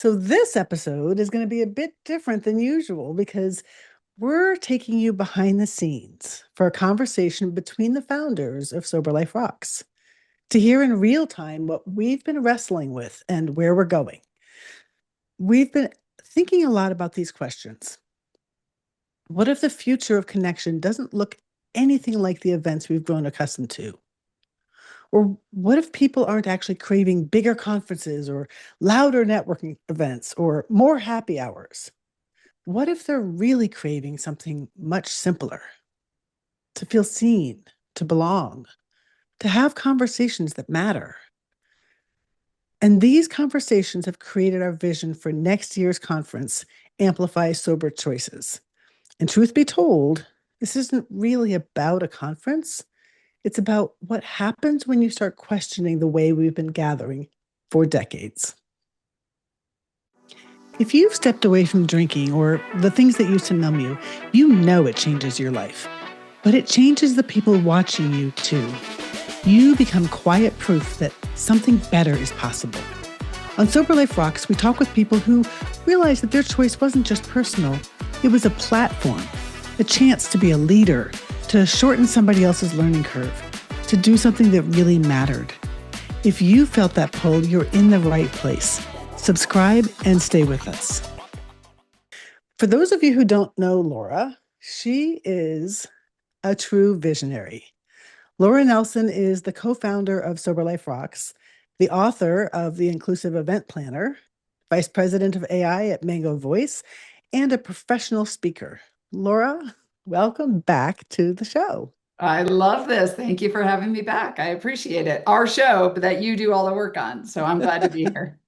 So, this episode is going to be a bit different than usual because we're taking you behind the scenes for a conversation between the founders of Sober Life Rocks to hear in real time what we've been wrestling with and where we're going. We've been thinking a lot about these questions. What if the future of connection doesn't look anything like the events we've grown accustomed to? Or what if people aren't actually craving bigger conferences or louder networking events or more happy hours? What if they're really craving something much simpler? To feel seen, to belong, to have conversations that matter. And these conversations have created our vision for next year's conference, Amplify Sober Choices. And truth be told, this isn't really about a conference. It's about what happens when you start questioning the way we've been gathering for decades. If you've stepped away from drinking or the things that used to numb you, you know it changes your life. But it changes the people watching you too. You become quiet proof that something better is possible. On Sober Life Rocks, we talk with people who realize that their choice wasn't just personal, it was a platform, a chance to be a leader, to shorten somebody else's learning curve, to do something that really mattered. If you felt that pull, you're in the right place. Subscribe and stay with us. For those of you who don't know Laura, she is a true visionary. Laura Nelson is the co-founder of Sober Life Rocks, the author of The Inclusive Event Planner, vice president of AI at Mango Voice, and a professional speaker. Laura, welcome back to the show. I love this. Thank you for having me back. I appreciate it. Our show, but that you do all the work on. So I'm glad to be here.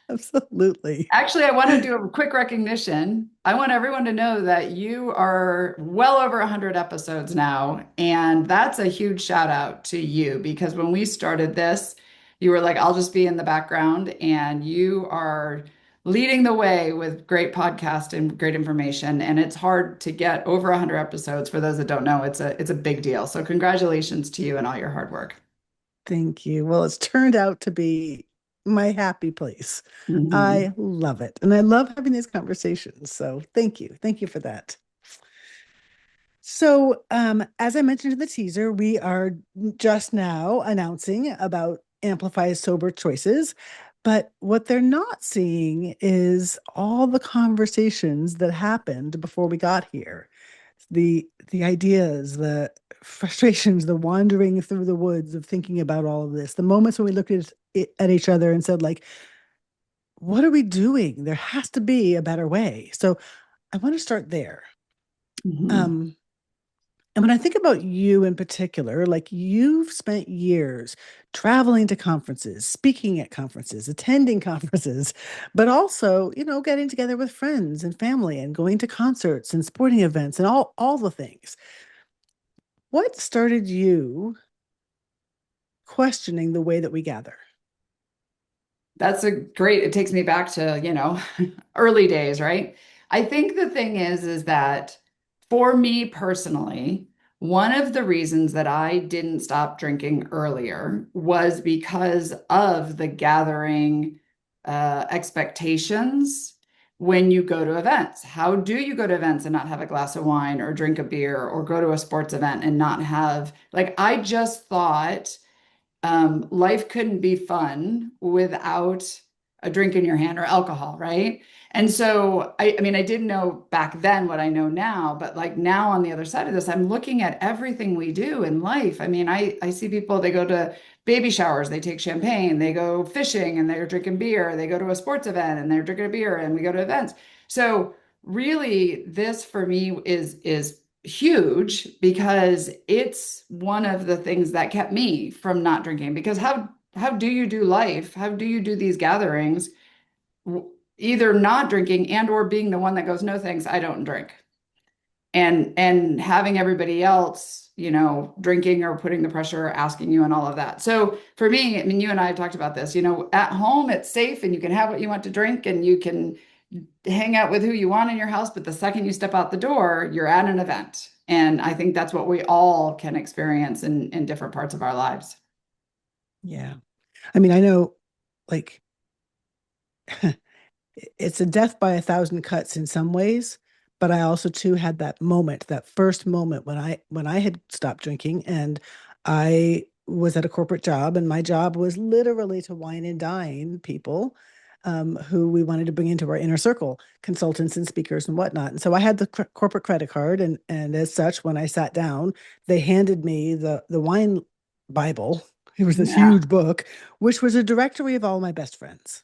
Absolutely. Actually, I want to do a quick recognition. I want everyone to know that you are well over 100 episodes now. And that's a huge shout out to you because when we started this, you were like, I'll just be in the background. And you are leading the way with great podcast and great information. And it's hard to get over 100 episodes. For those that don't know, it's a big deal. So congratulations to you and all your hard work. Thank you. Well, it's turned out to be my happy place. Mhm. I love it. And I love having these conversations. So thank you. Thank you for that. So, as I mentioned in the teaser, we are just now announcing about Amplify's sober choices. But what they're not seeing is all the conversations that happened before we got here. The ideas, the frustrations, the wandering through the woods of thinking about all of this, the moments when we looked at each other and said, like, what are we doing? There has to be a better way. So I want to start there. Mhm. Um, And when I think about you in particular, like you've spent years traveling to conferences, speaking at conferences, attending conferences, but also, getting together with friends and family and going to concerts and sporting events and all the things. What started you questioning the way that we gather? That's a great, it takes me back to, early days, right? I think the thing is that for me personally, one of the reasons that I didn't stop drinking earlier was because of the gathering expectations when you go to events. How do you go to events and not have a glass of wine or drink a beer or go to a sports event and not have, like, I just thought life couldn't be fun without a drink in your hand or alcohol, right? And so, I mean, I didn't know back then what I know now, but like now on the other side of this, I'm looking at everything we do in life. I mean, I see people, they go to baby showers, they take champagne, they go fishing and they're drinking beer, they go to a sports event and they're drinking a beer, and we go to events. So really, this for me is huge because it's one of the things that kept me from not drinking. Because how do you do life? How do you do these gatherings? Either not drinking and or being the one that goes, no thanks, I don't drink. And having everybody else, drinking or putting the pressure, or asking you and all of that. So for me, I mean, you and I have talked about this, at home it's safe and you can have what you want to drink and you can hang out with who you want in your house, but the second you step out the door, you're at an event. And I think that's what we all can experience in different parts of our lives. Yeah. I mean, I know like it's a death by a thousand cuts in some ways, but I also too had that moment, that first moment when I had stopped drinking and I was at a corporate job, and my job was literally to wine and dine people who we wanted to bring into our inner circle, consultants and speakers and whatnot. And so I had the corporate credit card, and as such, when I sat down, they handed me the wine Bible. It was this Yeah. huge book, which was a directory of all my best friends.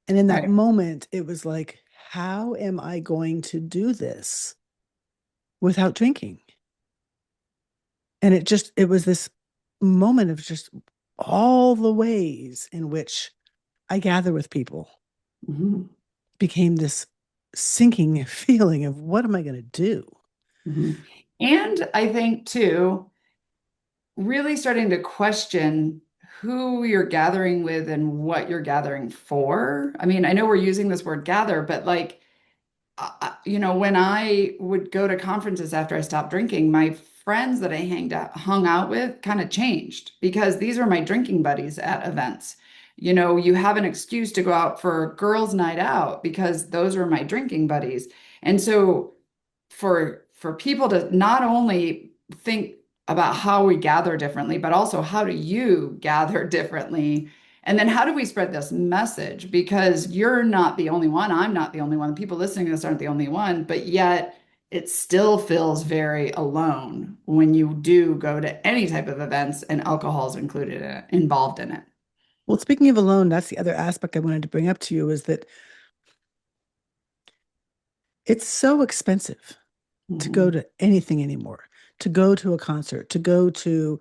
And in that Right. moment, it was like, how am I going to do this without drinking? And it was this moment of just all the ways in which I gather with people Mhm. became this sinking feeling of what am I going to do? Mhm. And I think too, really starting to question who you're gathering with and what you're gathering for. I mean, I know we're using this word gather, but like, when I would go to conferences after I stopped drinking, my friends that I hung out with kind of changed because these were my drinking buddies at events. You have an excuse to go out for girls' night out because those were my drinking buddies. And so for people to not only think about how we gather differently, but also how do you gather differently? And then how do we spread this message? Because you're not the only one, I'm not the only one, people listening to this aren't the only one, but yet it still feels very alone when you do go to any type of events and alcohol is included in it, involved in it. Well, speaking of alone, that's the other aspect I wanted to bring up to you is that it's so expensive to go Mhm. to anything anymore, to go to a concert, to go to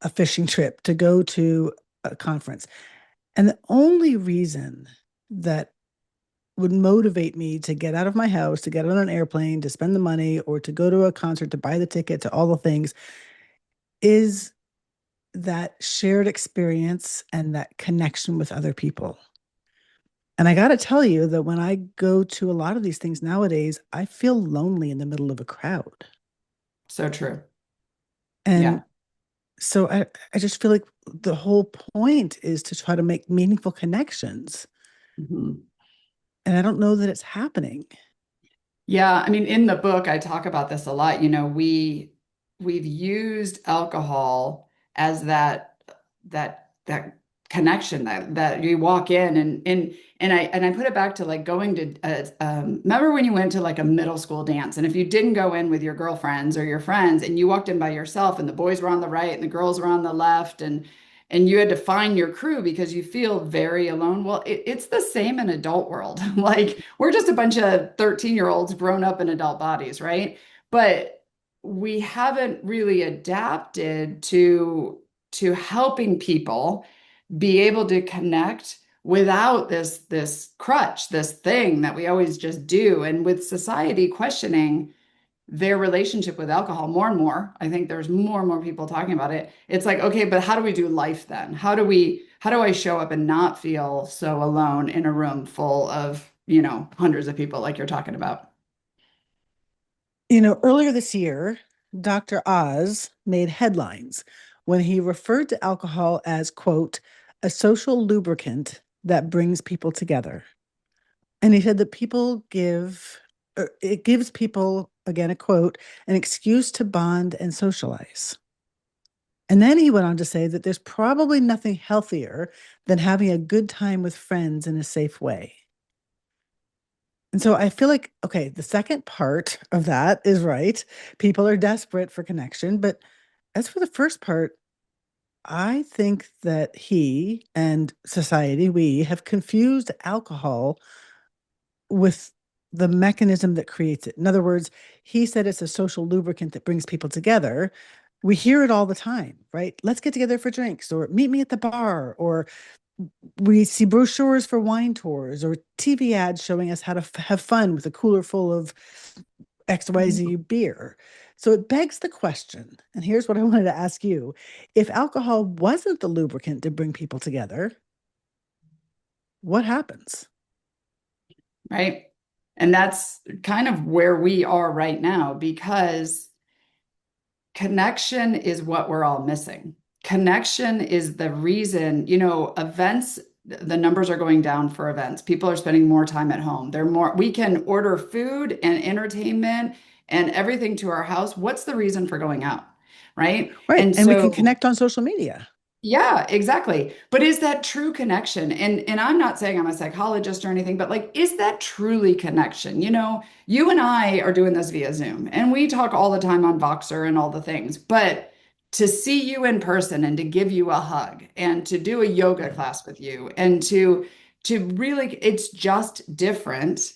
a fishing trip, to go to a conference. And the only reason that would motivate me to get out of my house, to get on an airplane, to spend the money, or to go to a concert, to buy the ticket, to all the things, is that shared experience and that connection with other people. And I got to tell you that when I go to a lot of these things nowadays, I feel lonely in the middle of a crowd. So true. And Yeah. so I just feel like the whole point is to try to make meaningful connections. Mhm. And I don't know that it's happening. Yeah, I mean, in the book, I talk about this a lot. We've used alcohol as that connection that you walk in and I put it back to like going to remember when you went to like a middle school dance, and if you didn't go in with your girlfriends or your friends and you walked in by yourself and the boys were on the right and the girls were on the left, and you had to find your crew because you feel very alone. Well, it's the same in adult world. Like we're just a bunch of 13-year-olds grown up in adult bodies, right? But we haven't really adapted to helping people be able to connect without this crutch, this thing that we always just do. And with society questioning their relationship with alcohol more and more. I think there's more and more people talking about it. It's like, okay, but how do we do life then? How do I show up and not feel so alone in a room full of, hundreds of people like you're talking about? Earlier this year, Dr. Oz made headlines when he referred to alcohol as, quote, a social lubricant that brings people together. And he said that it gives people, again, a quote, an excuse to bond and socialize. And then he went on to say that there's probably nothing healthier than having a good time with friends in a safe way. And so I feel like, okay, the second part of that is right. People are desperate for connection. But as for the first part, I think that he and society, we have confused alcohol with the mechanism that creates it. In other words, he said it's a social lubricant that brings people together. We hear it all the time, right? Let's get together for drinks, or meet me at the bar, or we see brochures for wine tours or TV ads showing us how to have fun with a cooler full of XYZ beer. So it begs the question, and here's what I wanted to ask you. If alcohol wasn't the lubricant to bring people together, what happens? Right? And that's kind of where we are right now because connection is what we're all missing. Connection is the reason, events the numbers are going down for events. People are spending more time at home. We can order food and entertainment and everything to our house. What's the reason for going out? Right. Right. And And we can so connect on social media. yeah, exactly. But is that true connection? And I'm not saying I'm a psychologist or anything, but like, is that truly connection? You know, you and I are doing this via Zoom and we talk all the time on Voxer and all the things, but to see you in person and to give you a hug and to do a yoga class with you and to really, it's just different,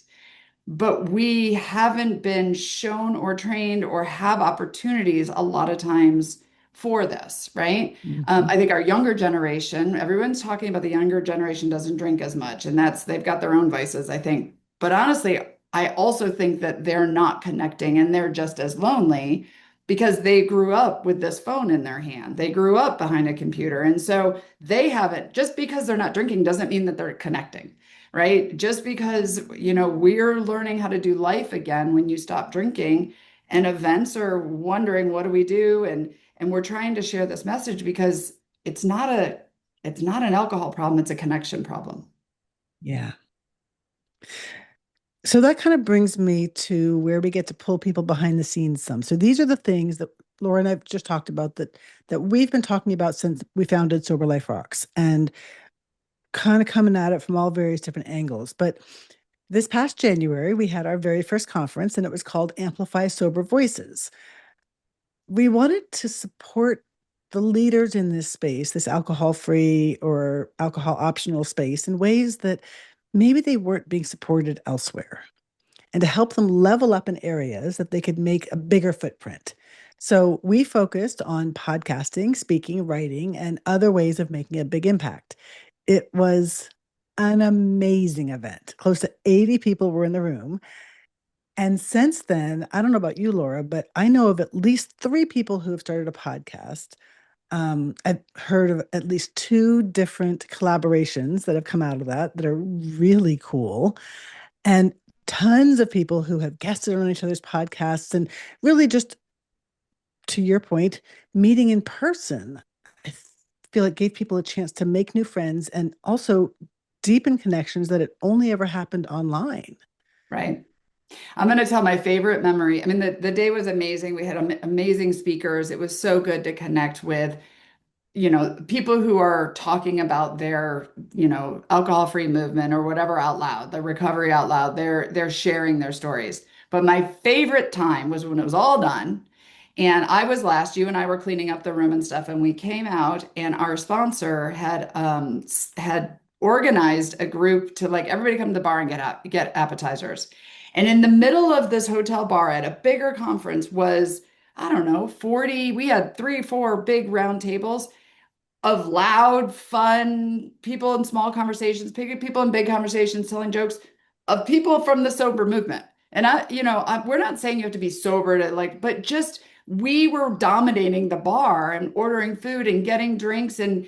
but we haven't been shown or trained or have opportunities a lot of times for this, right? Mhm. I think our younger generation, everyone's talking about the younger generation doesn't drink as much, and that's they've got their own vices, I think. But honestly, I also think that they're not connecting and they're just as lonely because they grew up with this phone in their hand. They grew up behind a computer. And so they haven't, just because they're not drinking doesn't mean that they're connecting, right? Just because, you know, we're learning how to do life again when you stop drinking, and events are wondering what do we do, and we're trying to share this message because it's not a it's not an alcohol problem, it's a connection problem. Yeah. So that kind of brings me to where we get to pull people behind the scenes some. So these are the things that Laura and I've just talked about that we've been talking about since we founded Sober Life Rocks and kind of coming at it from all various different angles. But this past January, we had our very first conference and it was called Amplify Sober Voices. We wanted to support the leaders in this space, this alcohol free or alcohol optional space, in ways that maybe they weren't being supported elsewhere, and to help them level up in areas that they could make a bigger footprint. So we focused on podcasting, speaking, writing, and other ways of making a big impact. It was an amazing event. Close to 80 people were in the room. And since then, I don't know about you, Laura, but I know of at least three people who have started a podcast. I've heard of at least two different collaborations that have come out of that are really cool. And tons of people who have guested on each other's podcasts and really just to your point, meeting in person. I feel it gave people a chance to make new friends and also deepen connections that had only ever happened online. Right. I'm going to tell my favorite memory. I mean, the day was amazing. We had amazing speakers. It was so good to connect with, you know, people who are talking about their, you know, alcohol-free movement or whatever out loud, the recovery out loud. They're sharing their stories. But my favorite time was when it was all done. And I was last, you and I were cleaning up the room and stuff, and we came out, and our sponsor had organized a group to like everybody come to the bar and get appetizers. And in the middle of this hotel bar at a bigger conference was, I don't know, 40, we had three, four big round tables of loud, fun people in small conversations, people in big conversations, telling jokes of people from the sober movement. And we're not saying you have to be sober to like, but just we were dominating the bar and ordering food and getting drinks. And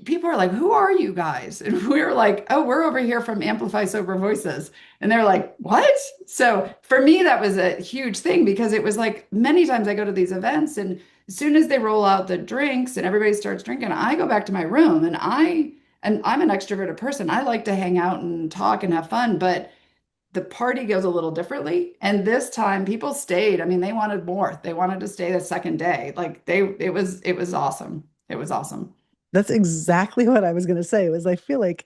people are like, "Who are you guys?" And we were like, "Oh, we're over here from Amplify Sober Voices." And they're like, "What?" So for me, that was a huge thing because it was like many times I go to these events and as soon as they roll out the drinks and everybody starts drinking, I go back to my room and I'm an extroverted person. I like to hang out and talk and have fun, but the party goes a little differently. And this time people stayed. I mean, they wanted more. They wanted to stay the second day. Like it was awesome. It was awesome. That's exactly what I was going to say. It was, I feel like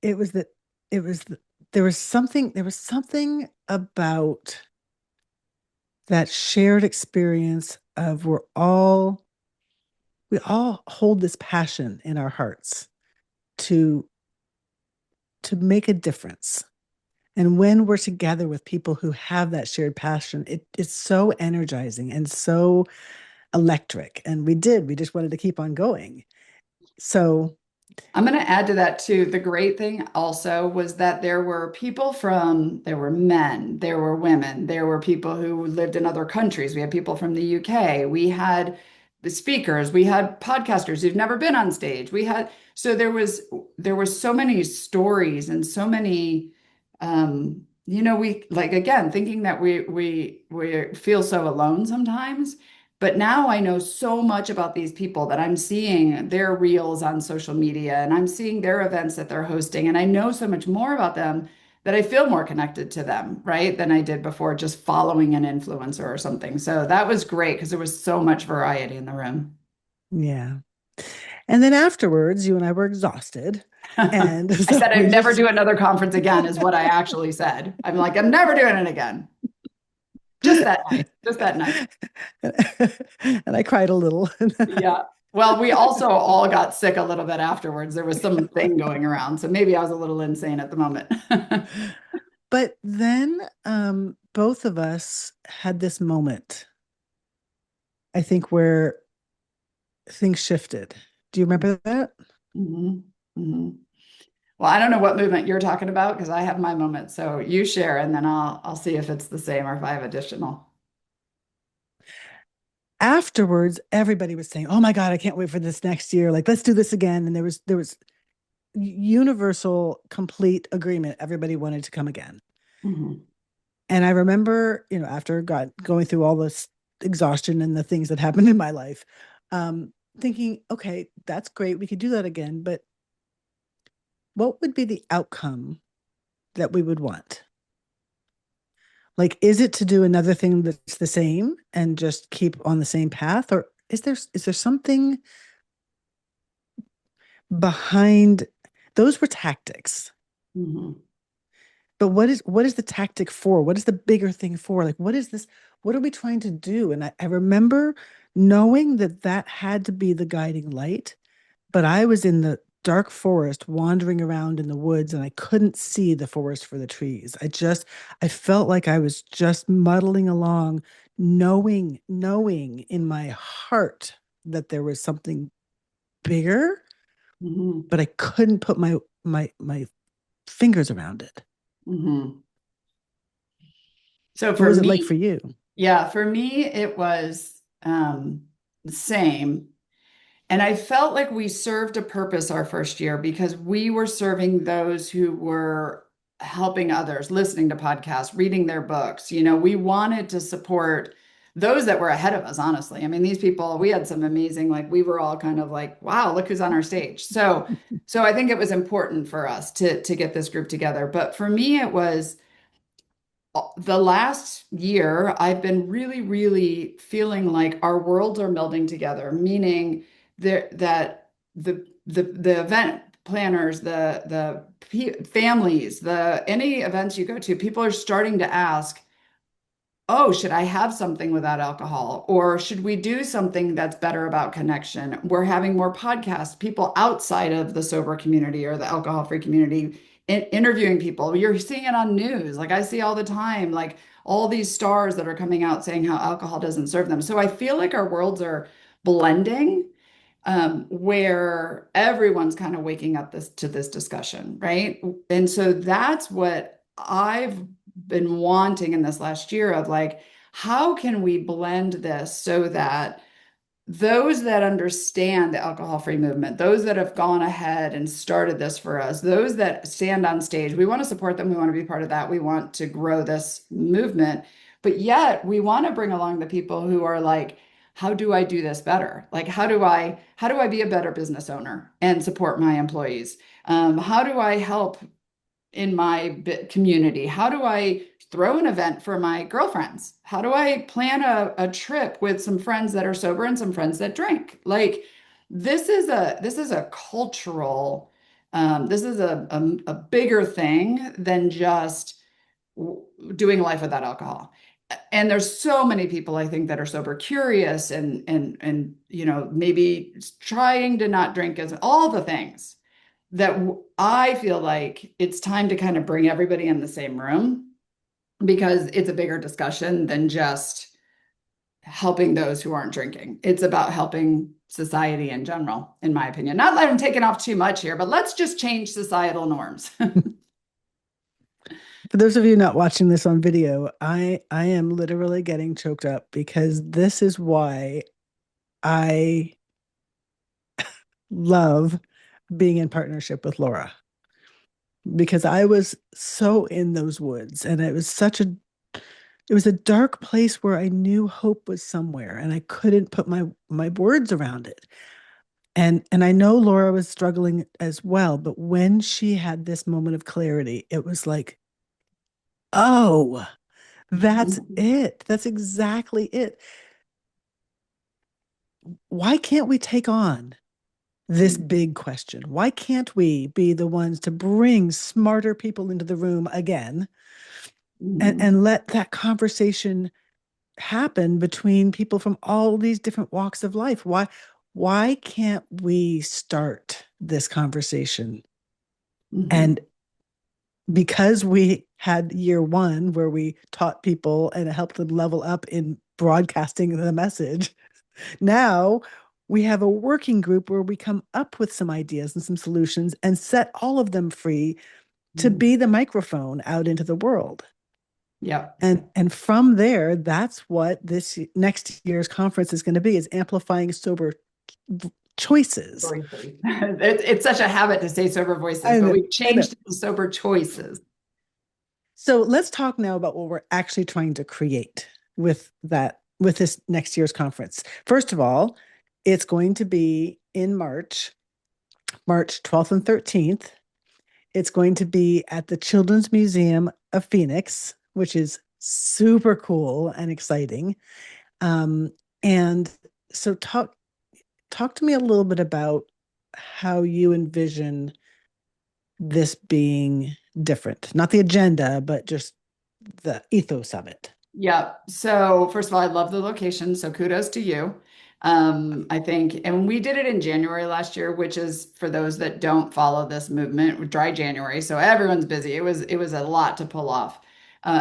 it was that it was, there was something about that shared experience of we all hold this passion in our hearts to make a difference. And when we're together with people who have that shared passion, it's so energizing and so electric. And we just wanted to keep on going. So, I'm going to add to that too. The great thing also was that there were men, there were women, there were people who lived in other countries. We had people from the UK. We had the speakers, we had podcasters who've never been on stage. So there was so many stories and so many, we like again thinking that we feel so alone sometimes. But now I know so much about these people that I'm seeing their reels on social media and I'm seeing their events that they're hosting. And I know so much more about them that I feel more connected to them, right, than I did before just following an influencer or something. So that was great because there was so much variety in the room. Yeah. And then afterwards, you and I were exhausted. And I so said we I'd never just do another conference again, is what I actually said. I'm like, I'm never doing it again. Just that night. Just that night. and I cried a little. Yeah. Well, we also all got sick a little bit afterwards. There was something going around. So maybe I was a little insane at the moment. But then both of us had this moment, I think, where things shifted. Do you remember that? Mhm. Mhm. Well, I don't know what movement you're talking about because I have my moment. So you share and then I'll see if it's the same or if I have additional. Afterwards, everybody was saying, "Oh my God, I can't wait for this next year. Like, let's do this again." And there was universal, complete agreement. Everybody wanted to come again. Mhm. And I remember, after going through all this exhaustion and the things that happened in my life, thinking, okay, that's great. We could do that again, but what would be the outcome that we would want? Like, is it to do another thing that's the same and just keep on the same path? Or is there something behind those were tactics? Mhm. But what is the tactic for? What is the bigger thing for? Like, what is this? What are we trying to do? And I remember knowing that that had to be the guiding light, but I was in the dark forest wandering around in the woods and I couldn't see the forest for the trees. I felt like I was just muddling along, knowing in my heart that there was something bigger, Mhm. but I couldn't put my fingers around it. Mhm. So What for was it like for me, you? yeah, for me, it was the same. And I felt like we served a purpose our first year because we were serving those who were helping others, listening to podcasts, reading their books. We wanted to support those that were ahead of us, honestly. I mean, these people, we had some amazing, like we were all kind of like, wow, look who's on our stage. So I think it was important for us to get this group together. But for me, it was the last year, I've been really, really feeling like our worlds are melding together, meaning that the event planners, the families, the any events you go to, people are starting to ask, oh, should I have something without alcohol? Or should we do something that's better about connection? We're having more podcasts, people outside of the sober community or the alcohol-free community interviewing people. You're seeing it on news. Like I see all the time, like all these stars that are coming out saying how alcohol doesn't serve them. So I feel like our worlds are blending, where everyone's kind of waking up to this discussion, right? And so that's what I've been wanting in this last year of like, how can we blend this so that those that understand the alcohol-free movement, those that have gone ahead and started this for us, those that stand on stage, we want to support them. We want to be part of that. We want to grow this movement. But yet we want to bring along the people who are like, how do I do this better? Like, how do I be a better business owner and support my employees? How do I help in my community? How do I throw an event for my girlfriends? How do I plan a trip with some friends that are sober and some friends that drink? Like this is a cultural, this is a bigger thing than just doing life without alcohol. And there's so many people I think that are sober curious and maybe trying to not drink as all the things that I feel like it's time to kind of bring everybody in the same room because it's a bigger discussion than just helping those who aren't drinking. It's about helping society in general, in my opinion. Not that I'm taking off too much here, but let's just change societal norms. For those of you not watching this on video, I am literally getting choked up because this is why I love being in partnership with Laura because I was so in those woods and it It was a dark place where I knew hope was somewhere and I couldn't put my words around it. And I know Laura was struggling as well, but when she had this moment of clarity, it was like, oh, that's it. That's exactly it. Why can't we take on this big question? Why can't we be the ones to bring smarter people into the room again Mhm. and let that conversation happen between people from all these different walks of life? Why can't we start this conversation? And Mhm. because we had year one where we taught people and helped them level up in broadcasting the message, now we have a working group where we come up with some ideas and some solutions and set all of them free to Mhm. be the microphone out into the world. Yep. And from there, that's what this next year's conference is going to be, is amplifying sober choices. Voices. It's such a habit to say sober voices, I but know, we've I know. changed it to sober choices. So let's talk now about what we're actually trying to create with this next year's conference. First of all, it's going to be in March, March 12th and 13th. It's going to be at the Children's Museum of Phoenix, which is super cool and exciting. Um, and so talk to me a little bit about how you envision this being different. Not the agenda, but just the ethos of it. Yeah. So first of all, I love the location. So kudos to you. I think, and we did it in January last year, which is for those that don't follow this movement, dry January. So everyone's busy. It was a lot to pull off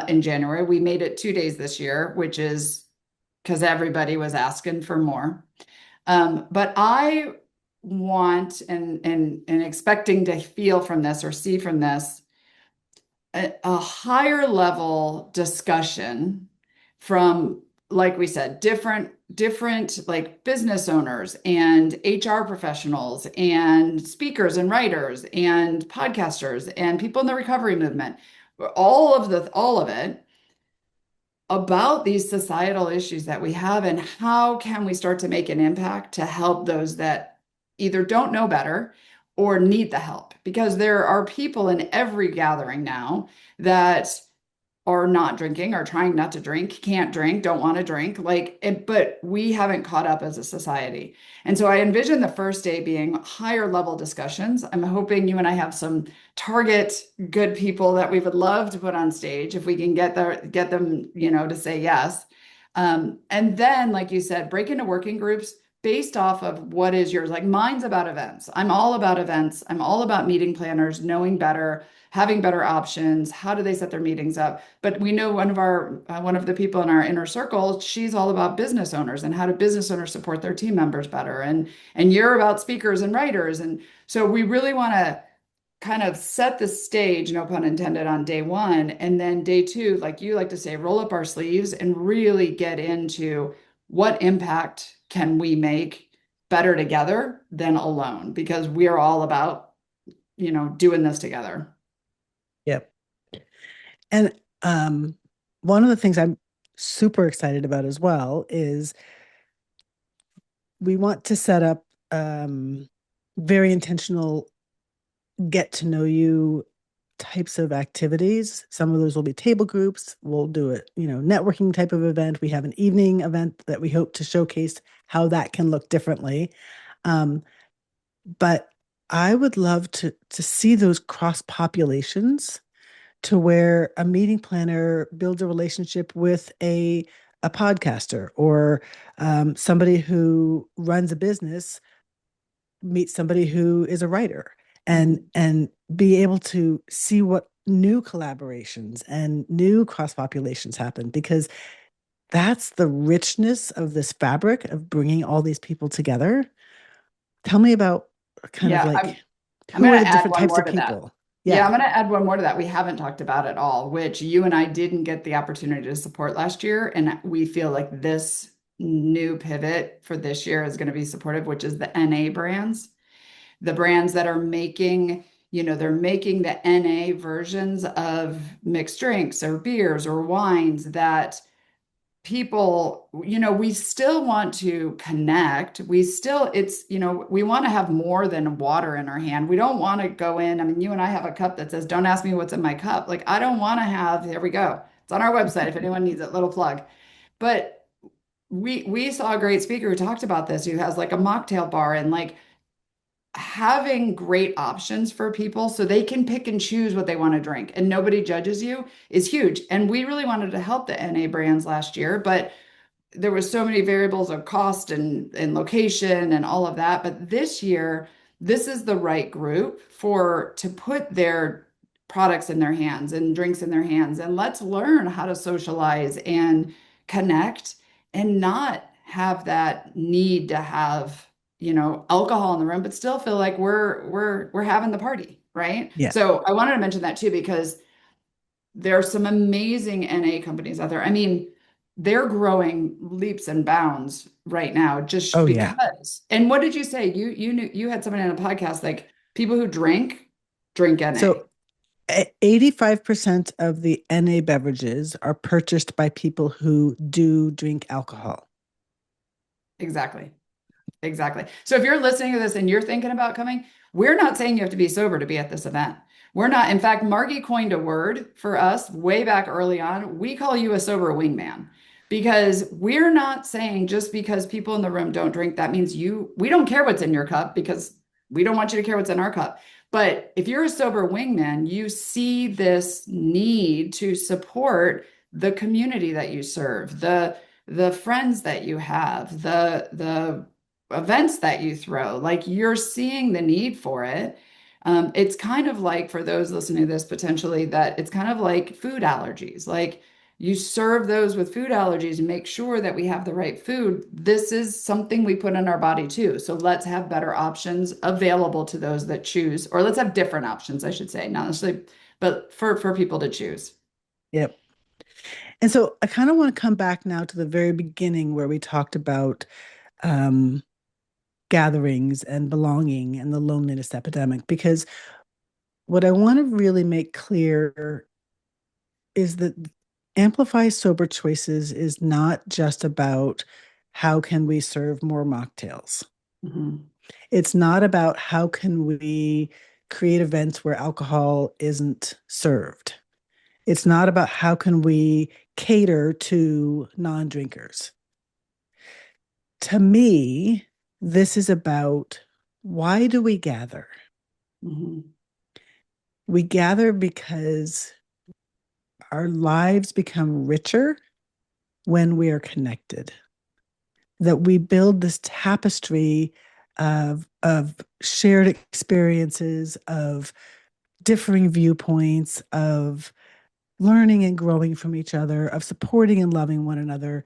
in January. We made it 2 days this year, which is because everybody was asking for more. But I want and expecting to feel from this or see from this a higher level discussion from, like we said, different like business owners and HR professionals and speakers and writers and podcasters and people in the recovery movement, all of it about these societal issues that we have and how can we start to make an impact to help those that either don't know better or need the help, because there are people in every gathering now that are not drinking or trying not to drink, can't drink, don't want to drink, like it, but we haven't caught up as a society. And so I envision the first day being higher level discussions. I'm hoping you and I have some target good people that we would love to put on stage if we can get them, to say yes. And then, like you said, break into working groups based off of what is yours. Like mine's about events. I'm all about events. I'm all about meeting planners, knowing better, having better options. How do they set their meetings up? But we know one of the people in our inner circle, she's all about business owners and how do business owners support their team members better. And you're about speakers and writers. And so we really want to kind of set the stage, no pun intended, on day one. And then day two, like you like to say, roll up our sleeves and really get into what impact can we make better together than alone, because we are all about, doing this together. Yep. And one of the things I'm super excited about as well is we want to set up very intentional get to know you types of activities. Some of those will be table groups. We'll do it, networking type of event. We have an evening event that we hope to showcase how that can look differently. Um, but I would love to see those cross populations to where a meeting planner builds a relationship with a podcaster or somebody who runs a business meets somebody who is a writer Mhm. and be able to see what new collaborations and new cross populations happen because that's the richness of this fabric of bringing all these people together. Tell me about kind of Yeah, like I'm who going are to the add different one types more of to that. people? Yeah, I'm Yeah. going to add one more to that we haven't talked about at all, which you and I didn't get the opportunity to support last year. And we feel like this new pivot for this year is going to be supportive, which is the NA brands, the brands that are making they're making the NA versions of mixed drinks or beers or wines that people, we still want to connect. We still, we want to have more than water in our hand. We don't want to go in. I mean, you and I have a cup that says, "Don't ask me what's in my cup." Like, I don't want to have, there we go. It's on our website if anyone needs it, little plug. But we saw a great speaker who talked about this, who has like a mocktail bar, and like having great options for people so they can pick and choose what they want to drink and nobody judges you is huge. And we really wanted to help the NA brands last year, but there was so many variables of cost and location and all of that. But this year, this is the right group for to put their products in their hands and drinks in their hands. And let's learn how to socialize and connect and not have that need to have, alcohol in the room, but still feel like we're having the party, right? Yeah. So I wanted to mention that too, because there are some amazing NA companies out there. I mean, they're growing leaps and bounds right now just Oh, yeah. because. And what did you say? You knew you had somebody on a podcast like people who drink NA. So 85% of the NA beverages are purchased by people who do drink alcohol. Exactly. Exactly. So if you're listening to this and you're thinking about coming, we're not saying you have to be sober to be at this event. We're not. In fact, Margie coined a word for us way back early on. We call you a sober wingman because we're not saying just because people in the room don't drink, that means we don't care what's in your cup because we don't want you to care what's in our cup. But if you're a sober wingman, you see this need to support the community that you serve, the friends that you have, the events that you throw. Like you're seeing the need for it. It's kind of like for those listening to this potentially that it's kind of like food allergies. Like you serve those with food allergies and make sure that we have the right food. This is something we put in our body too. So let's have better options available to those that choose, or let's have different options, I should say, not necessarily, but for people to choose. Yep. And so I kind of want to come back now to the very beginning where we talked about um, gatherings and belonging and the loneliness epidemic, because what I want to really make clear is that Amplify Sober Choices is not just about how can we serve more mocktails. Mhm. It's not about how can we create events where alcohol isn't served. It's not about how can we cater to non-drinkers. To me, this is about why do we gather? Mhm. We gather because our lives become richer when we are connected, that we build this tapestry of shared experiences, of differing viewpoints, of learning and growing from each other, of supporting and loving one another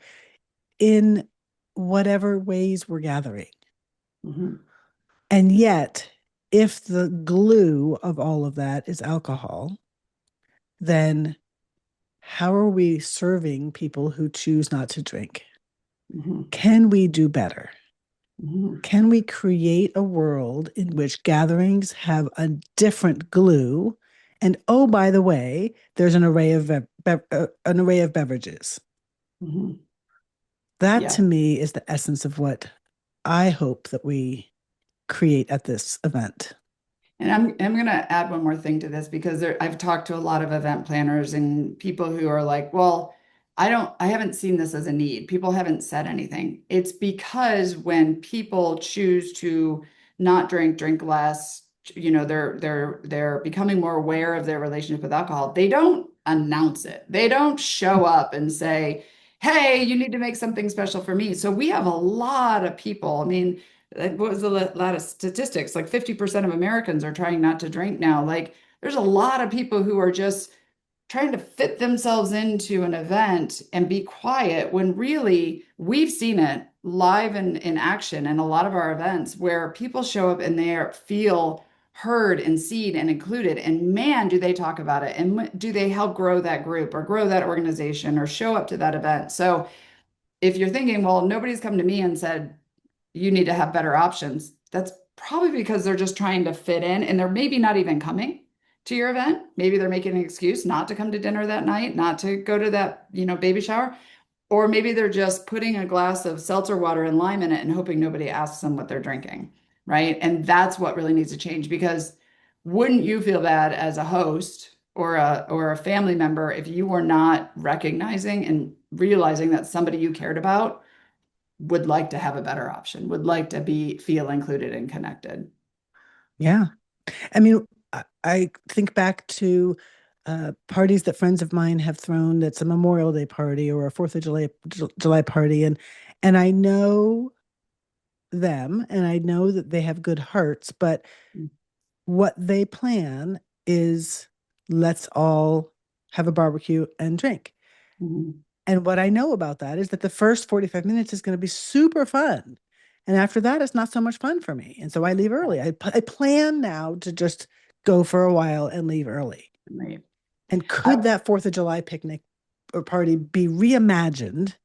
in whatever ways we're gathering. Mhm. And yet, if the glue of all of that is alcohol, then how are we serving people who choose not to drink? Mhm. Can we do better? Mhm. Can we create a world in which gatherings have a different glue? And oh, by the way, there's an array of beverages. Mhm. That Yeah. to me is the essence of what I hope that we create at this event. And I'm going to add one more thing to this because I've talked to a lot of event planners and people who are like, well, I haven't seen this as a need. People haven't said anything. It's because when people choose to not drink less, they're becoming more aware of their relationship with alcohol. They don't announce it. They don't show up and say, "Hey, you need to make something special for me." So we have a lot of people. I mean, what was a lot of statistics? Like 50% of Americans are trying not to drink now. Like there's a lot of people who are just trying to fit themselves into an event and be quiet when really we've seen it live in action in a lot of our events where people show up and they feel heard and seen and included. And man, do they talk about it and do they help grow that group or grow that organization or show up to that event. So if you're thinking, well, nobody's come to me and said, you need to have better options. That's probably because they're just trying to fit in and they're maybe not even coming to your event. Maybe they're making an excuse not to come to dinner that night, not to go to that, baby shower. Or maybe they're just putting a glass of seltzer water and lime in it and hoping nobody asks them what they're drinking, right? And that's what really needs to change because wouldn't you feel bad as a host or a family member if you were not recognizing and realizing that somebody you cared about would like to have a better option, would like to be feel included and connected? Yeah. I mean, I think back to parties that friends of mine have thrown that's a Memorial Day party or a Fourth of July party, and I know them and I know that they have good hearts, but what they plan is let's all have a barbecue and drink. Mhm. And what I know about that is that the first 45 minutes is going to be super fun. And after that, it's not so much fun for me. And so I leave early. I plan now to just go for a while and leave early. Right. And I, could that 4th of July picnic or party be reimagined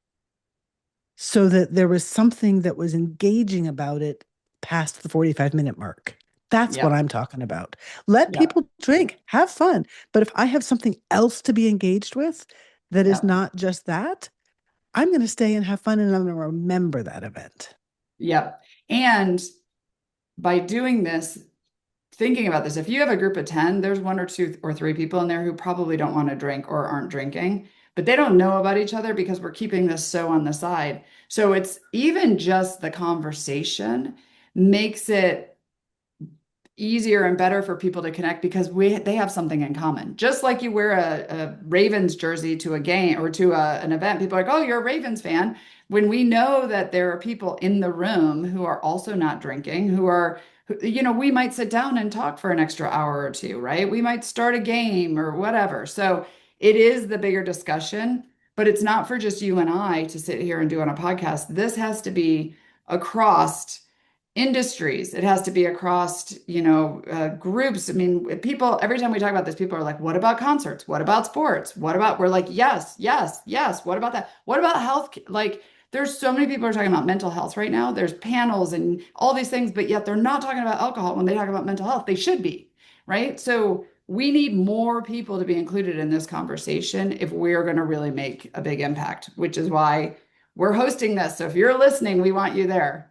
so that there was something that was engaging about it past the 45-minute mark? That's what yep, I'm talking about. Let yep, people drink, have fun. But if I have something else to be engaged with that is yep, not just that, I'm going to stay and have fun and I'm going to remember that event. yep. And by doing this, thinking about this, if you have a group of 10, there's one or two or three people in there who probably don't want to drink or aren't drinking, but they don't know about each other because we're keeping this so on the side. So it's even just the conversation makes it easier and better for people to connect because they have something in common. Just like you wear a Ravens jersey to a game or to an event, people are like, "Oh, you're a Ravens fan." When we know that there are people in the room who are also not drinking, we might sit down and talk for an extra hour or two, right? We might start a game or whatever. So it is the bigger discussion, but it's not for just you and I to sit here and do on a podcast. This has to be across industries. It has to be across, groups. I mean, people, every time we talk about this, people are like, what about concerts? What about sports? We're like, yes, yes, yes. What about that? What about health? Like, there's so many people who are talking about mental health right now. There's panels and all these things, but yet they're not talking about alcohol when they talk about mental health. They should be, right? So we need more people to be included in this conversation if we're going to really make a big impact, which is why we're hosting this. So if you're listening, we want you there.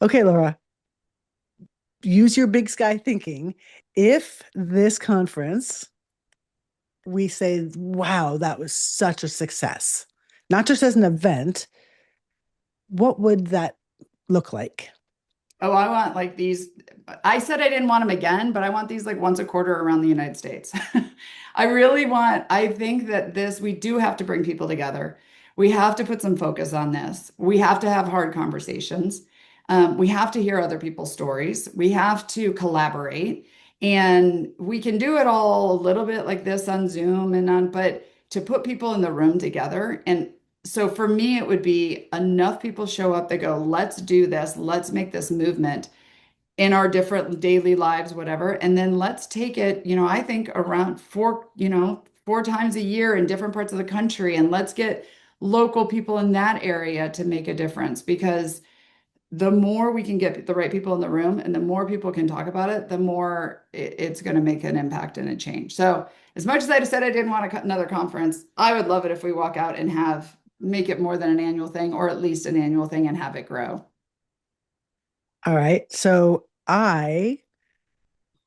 Okay, Laura, use your big sky thinking. If this conference, we say, wow, that was such a success, not just as an event, what would that look like? Oh, I want like these. I said I didn't want them again, but I want these like once a quarter around the United States. I think that we do have to bring people together. We have to put some focus on this. We have to have hard conversations. We have to hear other people's stories. We have to collaborate. And we can do it all a little bit like this on Zoom but to put people in the room together and so for me, it would be enough people show up that go, let's do this, let's make this movement in our different daily lives, whatever. And then let's take it, I think around four times a year in different parts of the country. And let's get local people in that area to make a difference because the more we can get the right people in the room and the more people can talk about it, the more it's going to make an impact and a change. So, as much as I said I didn't want another conference, I would love it if we walk out and make it more than an annual thing or at least an annual thing and have it grow. All right. So I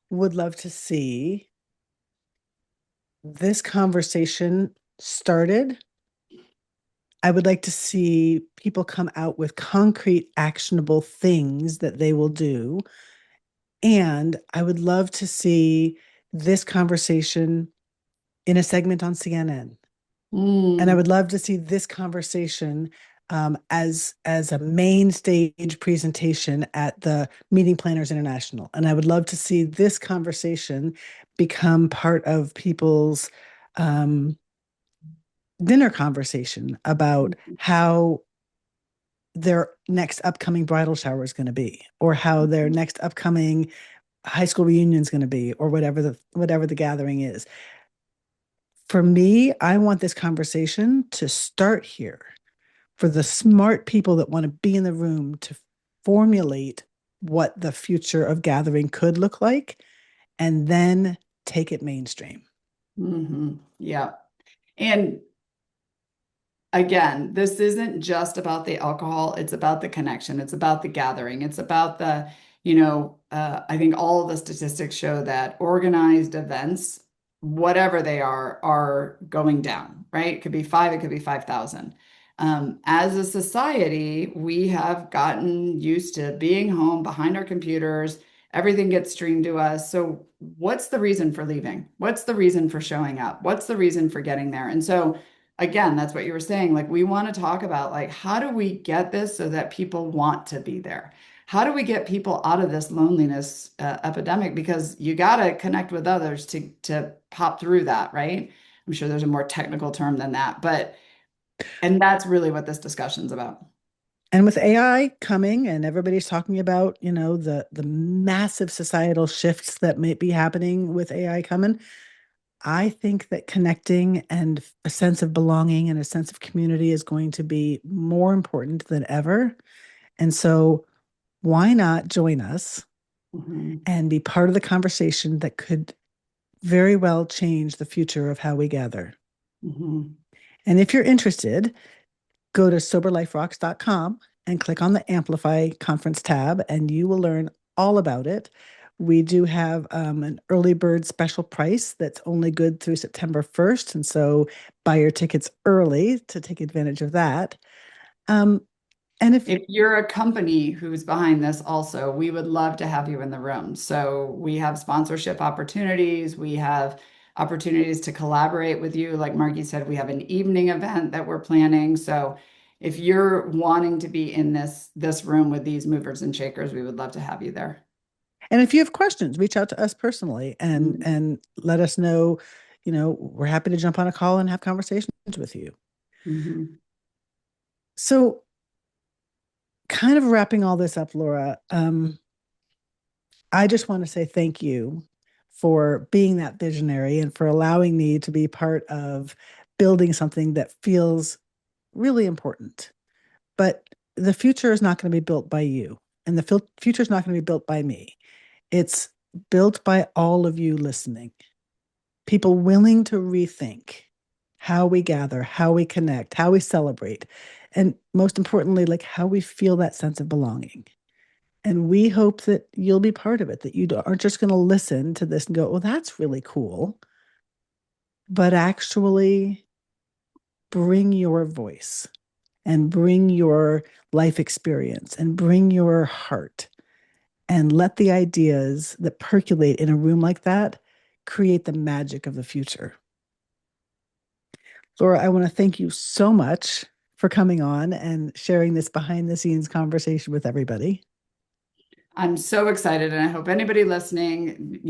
would love to see this conversation started. I would like to see people come out with concrete, actionable things that they will do. And I would love to see this conversation in a segment on CNN. And I Mm, would love to see this conversation as a main stage presentation at the Meeting Planners International. And I would love to see this conversation become part of people's um, dinner conversation about how their next upcoming bridal shower is going to be, or how their next upcoming high school reunion is going to be, or whatever the gathering is. For me, I want this conversation to start here for the smart people that want to be in the room to formulate what the future of gathering could look like and then take it mainstream. Yeah. And again, this isn't just about the alcohol, it's about the connection, it's about the gathering, it's about the, I think all of the statistics show that organized events, whatever they are going down, right? It could be five, it could be 5,000. As a society, we have gotten used to being home behind our computers. Everything gets streamed to us. So, what's the reason for leaving? What's the reason for showing up? What's the reason for getting there? And so, again, that's what you were saying. Like, we want to talk about, like, how do we get this so that people want to be there? How do we get people out of this loneliness epidemic? Because you got to connect with others to pop through that, right? I'm sure there's a more technical term than that, but and that's really what this discussion's about. And with AI coming and everybody's talking about, the massive societal shifts that may be happening with AI coming, I think that connecting and a sense of belonging and a sense of community is going to be more important than ever. And so why not join us Mhm. and be part of the conversation that could very well change the future of how we gather? Mhm. And if you're interested, go to soberliferocks.com and click on the Amplify conference tab, and you will learn all about it. We do have an early bird special price that's only good through September 1st. And so buy your tickets early to take advantage of that. Um, and if If you're a company who's behind this also, we would love to have you in the room. So we have sponsorship opportunities, we have opportunities to collaborate with you. Like Marky said, we have an evening event that we're planning. So if you're wanting to be in this room with these movers and shakers, we would love to have you there. and if you have questions, reach out to us personally and Mhm. and let us know. We're happy to jump on a call and have conversations with you. Mhm. So, kind of wrapping all this up, Laura, I just want to say thank you for being that visionary and for allowing me to be part of building something that feels really important. But the future is not going to be built by you, and the future is not going to be built by me. It's built by all of you listening, people willing to rethink how we gather, how we connect, how we celebrate, and most importantly, like how we feel that sense of belonging. And we hope that you'll be part of it, that you aren't just going to listen to this and go, well, that's really cool, but actually bring your voice and bring your life experience and bring your heart and let the ideas that percolate in a room like that create the magic of the future. Laura, I want to thank you so much for coming on and sharing this behind the scenes conversation with everybody. I'm so excited, and I hope anybody listening,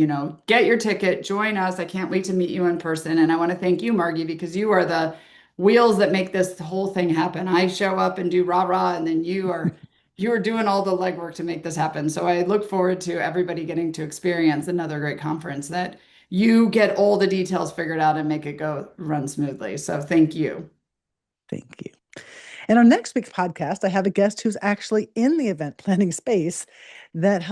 get your ticket, join us. I can't wait to meet you in person. And I want to thank you, Margie, because you are the wheels that make this whole thing happen. I show up and do rah rah, and then you are doing all the legwork to make this happen. So I look forward to everybody getting to experience another great conference that you get all the details figured out and make it go run smoothly. So thank you. Thank you. And on next week's podcast, I have a guest who's actually in the event planning space that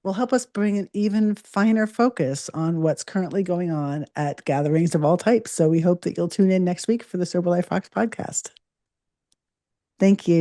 will help us bring an even finer focus on what's currently going on at gatherings of all types. So we hope that you'll tune in next week for the Sober Life Rocks podcast. Thank you.